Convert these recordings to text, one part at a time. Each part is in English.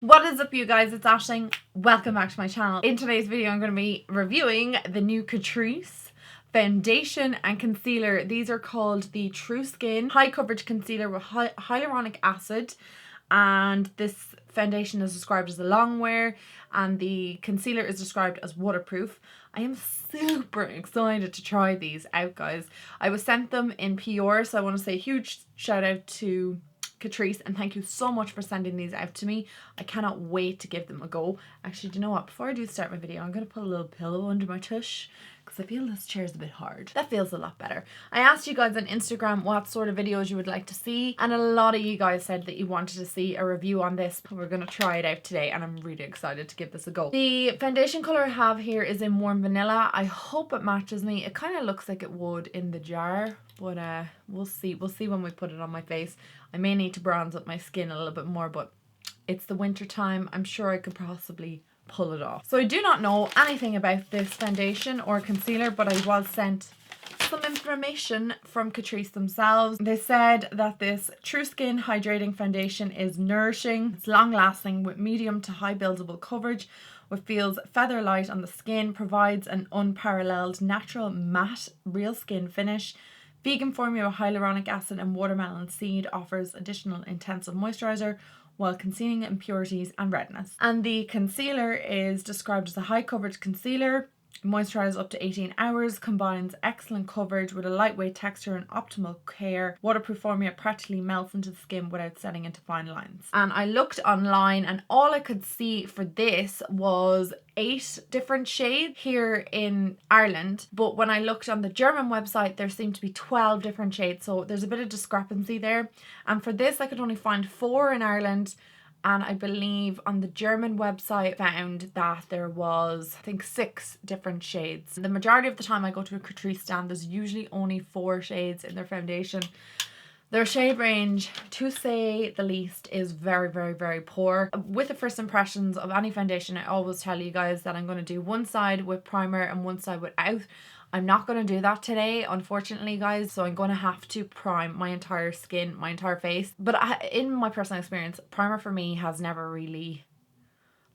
What is up, you guys? It's Aisling. Welcome back to my channel. In today's video, I'm going to be reviewing the new Catrice foundation and concealer. These are called the True Skin High Coverage Concealer with Hyaluronic Acid. And this foundation is described as a long wear and the concealer is described as waterproof. I am super excited to try these out, guys. I was sent them in PR, so I want to say a huge shout out to Catrice and thank you so much for sending these out to me. I cannot wait to give them a go. Actually, do you know what? Before I do start my video, I'm going to put a little pillow under my tush because I feel this chair is a bit hard. That feels a lot better. I asked you guys on Instagram what sort of videos you would like to see, and a lot of you guys said that you wanted to see a review on this. We're going to try it out today and I'm really excited to give this a go. The foundation colour I have here is in Warm Vanilla. I hope it matches me. It kind of looks like it would in the jar, but we'll see. We'll see when we put it on my face. I may need to bronze up my skin a little bit more, but it's the winter time. I'm sure I could possibly pull it off. So I do not know anything about this foundation or concealer, but I was sent some information from Catrice themselves. They said that this True Skin Hydrating Foundation is nourishing, it's long lasting with medium to high buildable coverage, which feels feather light on the skin, provides an unparalleled natural matte real skin finish. Vegan formula, hyaluronic acid and watermelon seed offers additional intensive moisturizer while concealing impurities and redness. And the concealer is described as a high coverage concealer. Moisturizes up to 18 hours, combines excellent coverage with a lightweight texture and optimal care. Waterproof formula practically melts into the skin without setting into fine lines. And I looked online and all I could see for this was 8 different shades here in Ireland, but when I looked on the German website there seemed to be 12 different shades, so there's a bit of discrepancy there. And for this I could only find 4 in Ireland, and I believe on the German website found that there was, I think, 6 different shades. The majority of the time I go to a Catrice stand, there's usually only 4 shades in their foundation. Their shade range, to say the least, is very, very, very poor. With the first impressions of any foundation, I always tell you guys that I'm going to do one side with primer and one side without. I'm not going to do that today, unfortunately, guys, so I'm going to have to prime my entire skin, my entire face. But in my personal experience, primer for me has never really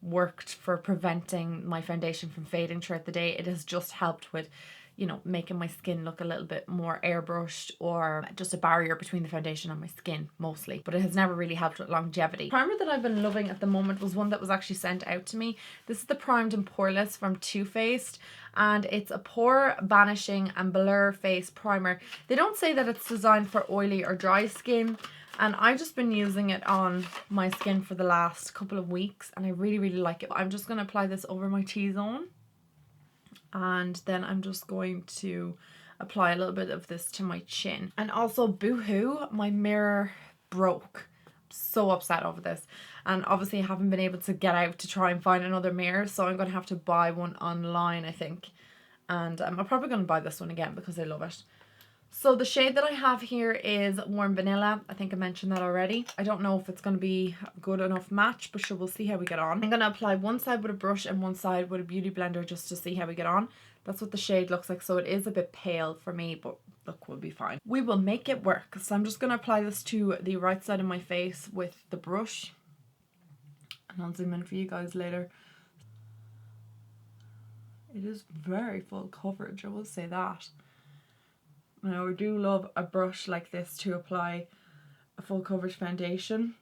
worked for preventing my foundation from fading throughout the day. It has just helped with, you know, making my skin look a little bit more airbrushed or just a barrier between the foundation and my skin mostly, but it has never really helped with longevity. Primer that I've been loving at the moment was one that was actually sent out to me. This is the Primed and Poreless from Too Faced, and it's a pore banishing and blur face primer. They don't say that it's designed for oily or dry skin, and I've just been using it on my skin for the last couple of weeks and I really, really like it. I'm just going to apply this over my T-zone. And then I'm just going to apply a little bit of this to my chin. And also, boo-hoo, my mirror broke. I'm so upset over this. And obviously I haven't been able to get out to try and find another mirror, so I'm going to have to buy one online, I think. And I'm probably going to buy this one again because I love it. So the shade that I have here is Warm Vanilla. I think I mentioned that already. I don't know if it's going to be a good enough match, but sure, we'll see how we get on. I'm going to apply one side with a brush and one side with a beauty blender just to see how we get on. That's what the shade looks like. So it is a bit pale for me, but look, we'll be fine. We will make it work. So I'm just going to apply this to the right side of my face with the brush. And I'll zoom in for you guys later. It is very full coverage, I will say that. Now, I do love a brush like this to apply a full coverage foundation.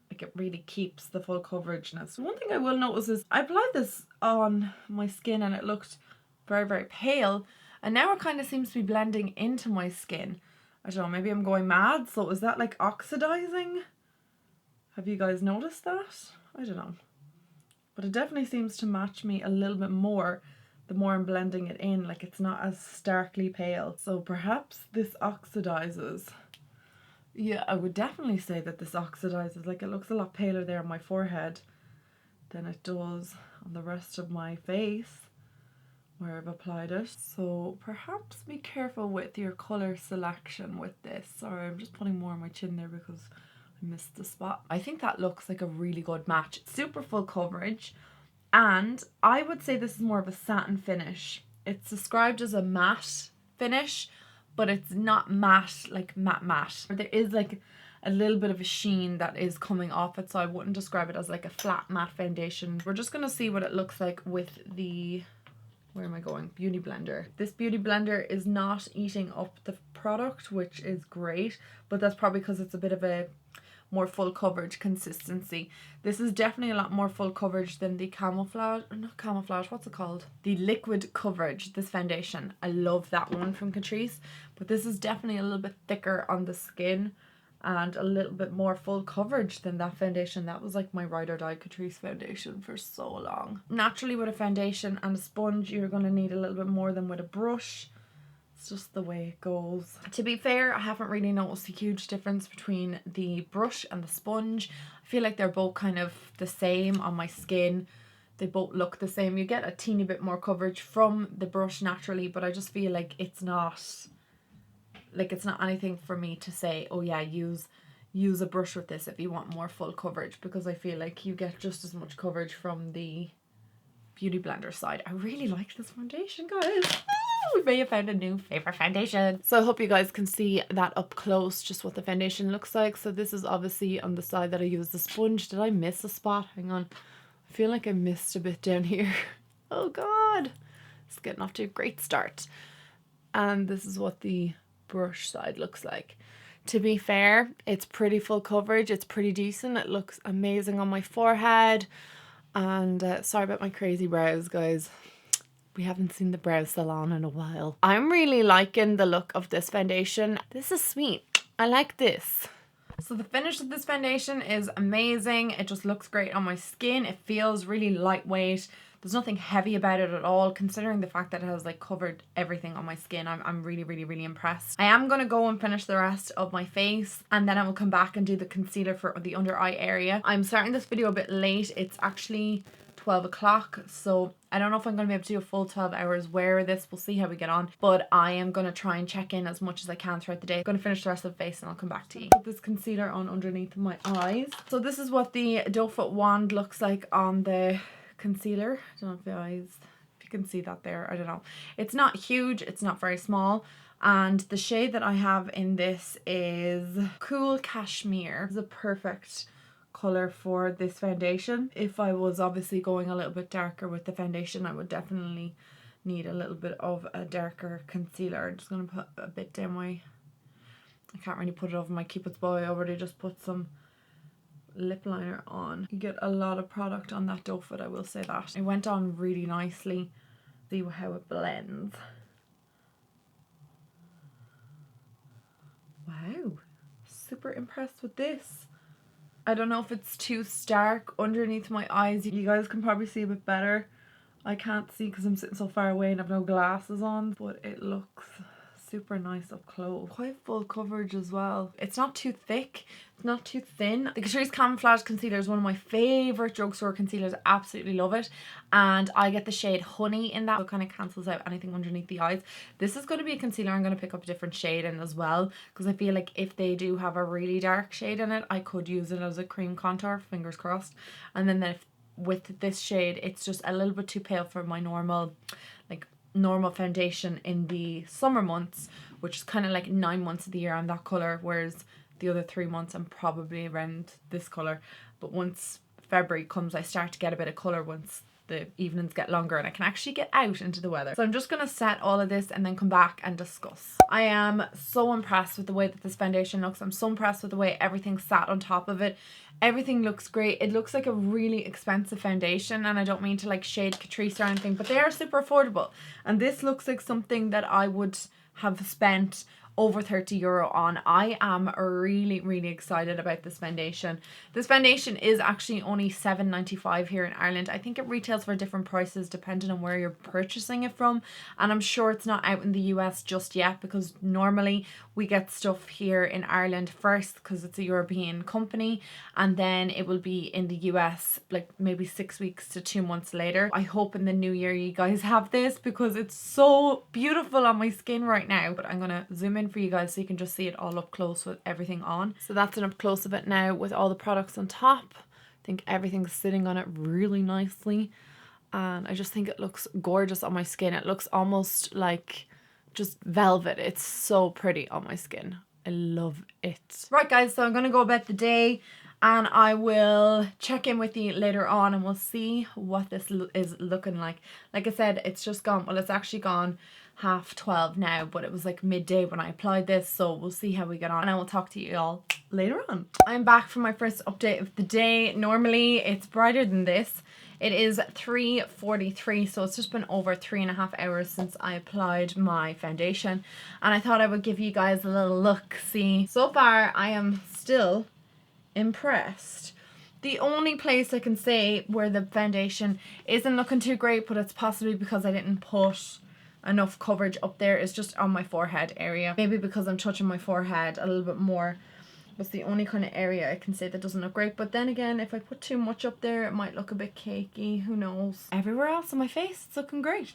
Like, it really keeps the full coverageness. One thing I will notice is I applied this on my skin and it looked very, very pale. And now it kind of seems to be blending into my skin. I don't know, maybe I'm going mad. So is that like oxidizing? Have you guys noticed that? I don't know. But it definitely seems to match me a little bit more the more I'm blending it in, like it's not as starkly pale. So perhaps this oxidizes. Yeah, I would definitely say that this oxidizes. Like, it looks a lot paler there on my forehead than it does on the rest of my face where I've applied it. So perhaps be careful with your colour selection with this. Sorry, I'm just putting more on my chin there because I missed the spot. I think that looks like a really good match. Super full coverage. And I would say this is more of a satin finish. It's described as a matte finish, but it's not matte, like matte. There is like a little bit of a sheen that is coming off it, so I wouldn't describe it as like a flat matte foundation. We're just gonna see what it looks like with the, where am I going? Beauty blender. This beauty blender is not eating up the product, which is great, but that's probably because it's a bit of a more full coverage consistency. This is definitely a lot more full coverage than the camouflage, not camouflage, what's it called? The liquid coverage, this foundation. I love that one from Catrice, but this is definitely a little bit thicker on the skin and a little bit more full coverage than that foundation. That was like my ride or die Catrice foundation for so long. Naturally, with a foundation and a sponge, you're going to need a little bit more than with a brush. It's just the way it goes. To be fair, I haven't really noticed a huge difference between the brush and the sponge. I feel like they're both kind of the same on my skin. They both look the same. You get a teeny bit more coverage from the brush naturally, but I just feel like it's not anything for me to say, oh yeah, use a brush with this if you want more full coverage, because I feel like you get just as much coverage from the beauty blender side. I really like this foundation, guys. We may have found a new favorite foundation. So I hope you guys can see that up close, just what the foundation looks like. So this is obviously on the side that I use the sponge. Did I miss a spot? Hang on. I feel like I missed a bit down here. Oh God. It's getting off to a great start. And this is what the brush side looks like. To be fair, it's pretty full coverage. It's pretty decent. It looks amazing on my forehead. And sorry about my crazy brows, guys. We haven't seen the brow salon in a while. I'm really liking the look of this foundation. This is sweet. I like this. So the finish of this foundation is amazing. It just looks great on my skin. It feels really lightweight. There's nothing heavy about it at all, considering the fact that it has like covered everything on my skin. I'm really impressed. I am going to go and finish the rest of my face, and then I will come back and do the concealer for the under eye area. I'm starting this video a bit late. It's actually 12 o'clock, so I don't know if I'm going to be able to do a full 12 hours wear of this. We'll see how we get on, but I am going to try and check in as much as I can throughout the day. I'm going to finish the rest of the face and I'll come back to you. Put this concealer on underneath my eyes. So this is what the doe foot wand looks like on the concealer. I don't know if the eyes, if you can see that there, I don't know. It's not huge, it's not very small, and the shade that I have in this is Cool Cashmere. It's a perfect color for this foundation. If I was obviously going a little bit darker with the foundation, I would definitely need a little bit of a darker concealer. I'm just going to put a bit down my, I can't really put it over my Cupid's bow. I already just put some lip liner on. You get a lot of product on that doe foot, I will say that. It went on really nicely. See how it blends. Wow, super impressed with this. I don't know if it's too stark underneath my eyes. You guys can probably see a bit better. I can't see because I'm sitting so far away and I've no glasses on, but it looks super nice up close. Quite full coverage as well. It's not too thick, it's not too thin. The Catrice Camouflage Concealer is one of my favourite drugstore concealers. I absolutely love it. And I get the shade Honey in that. So it kind of cancels out anything underneath the eyes. This is going to be a concealer I'm going to pick up a different shade in as well, because I feel like if they do have a really dark shade in it, I could use it as a cream contour, fingers crossed. And then if with this shade, it's just a little bit too pale for my normal foundation in the summer months, which is kind of like 9 months of the year I'm that colour, whereas the other 3 months I'm probably around this colour. But once February comes, I start to get a bit of colour once the evenings get longer and I can actually get out into the weather. So I'm just going to set all of this and then come back and discuss. I am so impressed with the way that this foundation looks. I'm so impressed with the way everything sat on top of it. Everything looks great. It looks like a really expensive foundation, and I don't mean to like shade Catrice or anything, but they are super affordable. And this looks like something that I would have spent over €30 on. I am really excited about this foundation. This foundation is actually only $7.95 here in Ireland. I think it retails for different prices depending on where you're purchasing it from, and I'm sure it's not out in the US just yet, because normally we get stuff here in Ireland first because it's a European company, and then it will be in the US like maybe 6 weeks to 2 months later. I hope in the new year you guys have this because it's so beautiful on my skin right now. But I'm gonna zoom in for you guys so you can just see it all up close with everything on. So that's an up close of it now with all the products on top. I think everything's sitting on it really nicely, and I just think it looks gorgeous on my skin. It looks almost like just velvet. It's so pretty on my skin. I love it. Right guys, so I'm gonna go about the day and I will check in with you later on and we'll see what this is looking like. Like I said, it's just gone, well, it's actually gone 12:30 now, but it was like midday when I applied this, so we'll see how we get on and I will talk to you all later on. I'm back for my first update of the day. Normally it's brighter than this. It is 3:43, so it's just been over 3.5 hours since I applied my foundation, and I thought I would give you guys a little look. See, so far I am still impressed. The only place I can say where the foundation isn't looking too great, but it's possibly because I didn't put enough coverage up there, is just on my forehead area. Maybe because I'm touching my forehead a little bit more. That's the only kind of area I can say that doesn't look great. But then again, if I put too much up there, it might look a bit cakey. Who knows? Everywhere else on my face, it's looking great.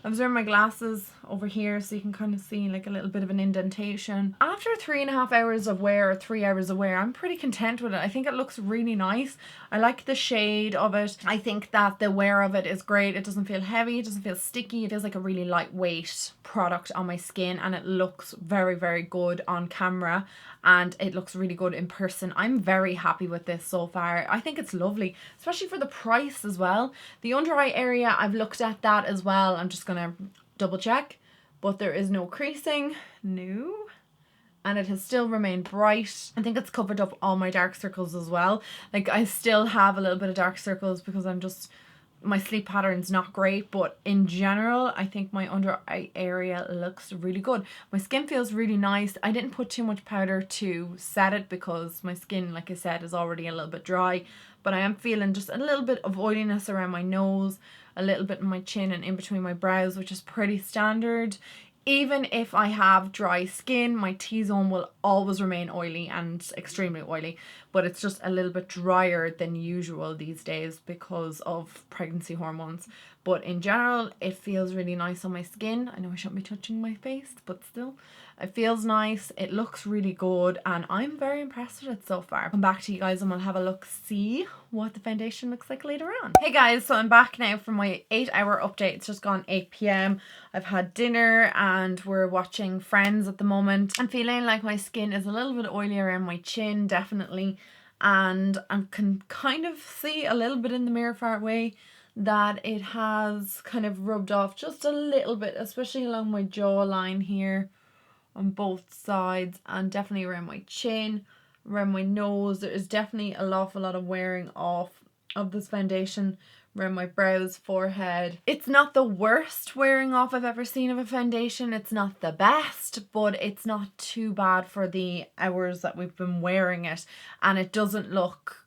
I was wearing my glasses over here so you can kind of see like a little bit of an indentation. After 3.5 hours of wear, or 3 hours of wear, I'm pretty content with it. I think it looks really nice. I like the shade of it. I think that the wear of it is great. It doesn't feel heavy, it doesn't feel sticky. It feels like a really lightweight product on my skin, and it looks very, very good on camera and it looks really good in person. I'm very happy with this so far. I think it's lovely, especially for the price as well. The under eye area, I've looked at that as well. I'm just gonna double check, but there is no creasing, no, and it has still remained bright. I think it's covered up all my dark circles as well. Like I still have a little bit of dark circles because I'm just, my sleep pattern's not great, but in general I think my under eye area looks really good. My skin feels really nice. I didn't put too much powder to set it because my skin, like I said, is already a little bit dry, but I am feeling just a little bit of oiliness around my nose, a little bit in my chin and in between my brows, which is pretty standard. Even if I have dry skin, my T-zone will always remain oily and extremely oily, but it's just a little bit drier than usual these days because of pregnancy hormones. But in general, it feels really nice on my skin. I know I shouldn't be touching my face, but still, it feels nice. It looks really good and I'm very impressed with it so far. Come back to you guys and we'll have a look, see what the foundation looks like later on. Hey guys, so I'm back now for my 8-hour update. It's just gone 8 p.m. I've had dinner and we're watching Friends at the moment. I'm feeling like my skin is a little bit oily around my chin, definitely. And I can kind of see a little bit in the mirror far away that it has kind of rubbed off just a little bit, especially along my jawline here on both sides, and definitely around my chin, around my nose. There is definitely an awful lot of wearing off of this foundation around my brows, forehead. It's not the worst wearing off I've ever seen of a foundation. It's not the best, but it's not too bad for the hours that we've been wearing it, and it doesn't look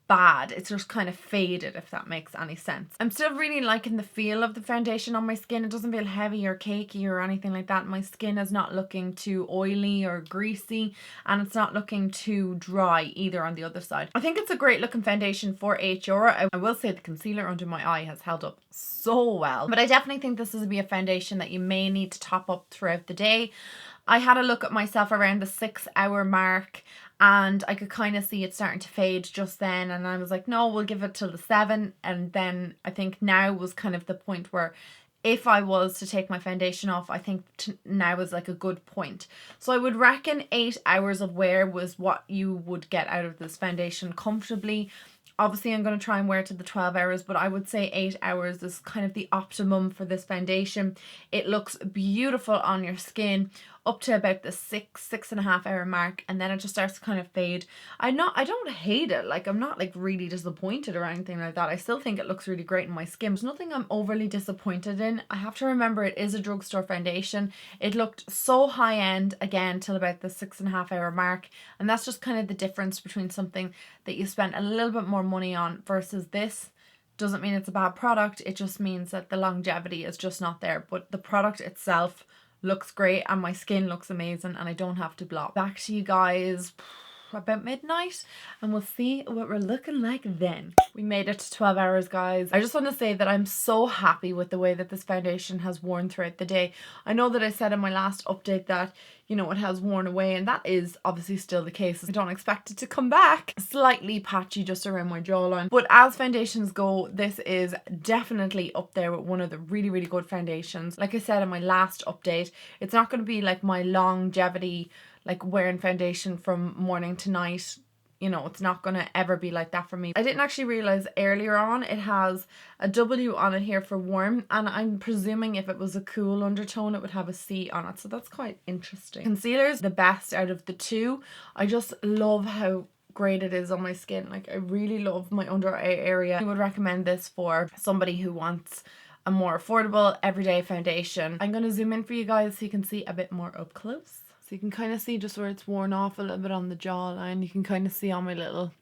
bad. It's just kind of faded, if that makes any sense. I'm still really liking the feel of the foundation on my skin. It doesn't feel heavy or cakey or anything like that. My skin is not looking too oily or greasy, and it's not looking too dry either on the other side. I think it's a great looking foundation for €8. I will say the concealer under my eye has held up so well, but I definitely think this is be a foundation that you may need to top up throughout the day. I had a look at myself around the 6-hour mark and I could kind of see it starting to fade just then, and I was like, no, we'll give it till the 7. And then I think now was kind of the point where if I was to take my foundation off, I think now is like a good point. So I would reckon 8 hours of wear was what you would get out of this foundation comfortably. Obviously, I'm going to try and wear it to the 12 hours, but I would say 8 hours is kind of the optimum for this foundation. It looks beautiful on your skin up to about the 6.5 hour mark, and then it just starts to kind of fade. I don't hate it. Like, I'm not like really disappointed or anything like that. I still think it looks really great in my skin. There's nothing I'm overly disappointed in. I have to remember it is a drugstore foundation. It looked so high end again till about the 6.5 hour mark, and that's just kind of the difference between something that you spent a little bit more money on versus this. Doesn't mean it's a bad product, it just means that the longevity is just not there, but the product itself looks great and my skin looks amazing and I don't have to blot. Back to you guys about midnight and we'll see what we're looking like then. We made it to 12 hours, guys. I just want to say that I'm so happy with the way that this foundation has worn throughout the day. I know that I said in my last update that, you know, it has worn away, and that is obviously still the case. I don't expect it to come back. Slightly patchy just around my jawline, but as foundations go, this is definitely up there with one of the really, really good foundations. Like I said in my last update, it's not going to be like my longevity like wearing foundation from morning to night. You know, it's not going to ever be like that for me. I didn't actually realize earlier on it has a W on it here for warm, and I'm presuming if it was a cool undertone it would have a C on it, so that's quite interesting. Concealer's the best out of the two. I just love how great it is on my skin. Like, I really love my under eye area. I would recommend this for somebody who wants a more affordable everyday foundation. I'm going to zoom in for you guys so you can see a bit more up close. So you can kind of see just where it's worn off a little bit on the jawline. You can kind of see on my little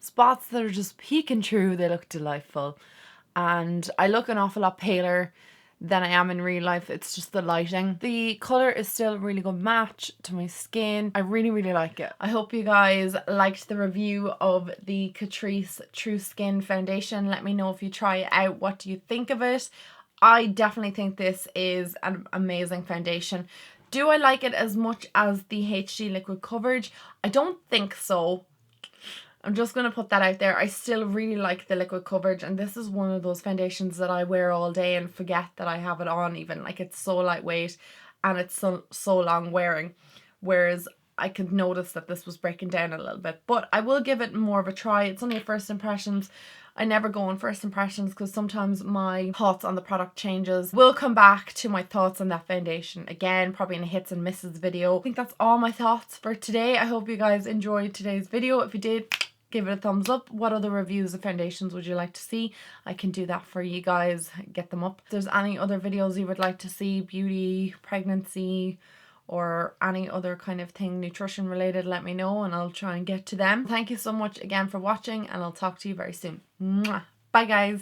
spots that are just peeking through. They look delightful. And I look an awful lot paler than I am in real life. It's just the lighting. The colour is still a really good match to my skin. I really, really like it. I hope you guys liked the review of the CATRICE True Skin foundation. Let me know if you try it out. What do you think of it? I definitely think this is an amazing foundation. Do I like it as much as the HD liquid coverage? I don't think so. I'm just going to put that out there. I still really like the liquid coverage, and this is one of those foundations that I wear all day and forget that I have it on even. Like, it's so lightweight and it's so long wearing, whereas I could notice that this was breaking down a little bit. But I will give it more of a try. It's only a first impressions. I never go on first impressions because sometimes my thoughts on the product changes. We'll come back to my thoughts on that foundation again, probably in a hits and misses video. I think that's all my thoughts for today. I hope you guys enjoyed today's video. If you did, give it a thumbs up. What other reviews of foundations would you like to see? I can do that for you guys, get them up. If there's any other videos you would like to see, beauty, pregnancy, or any other kind of thing nutrition related, let me know and I'll try and get to them. Thank you so much again for watching, and I'll talk to you very soon. Mwah. Bye guys.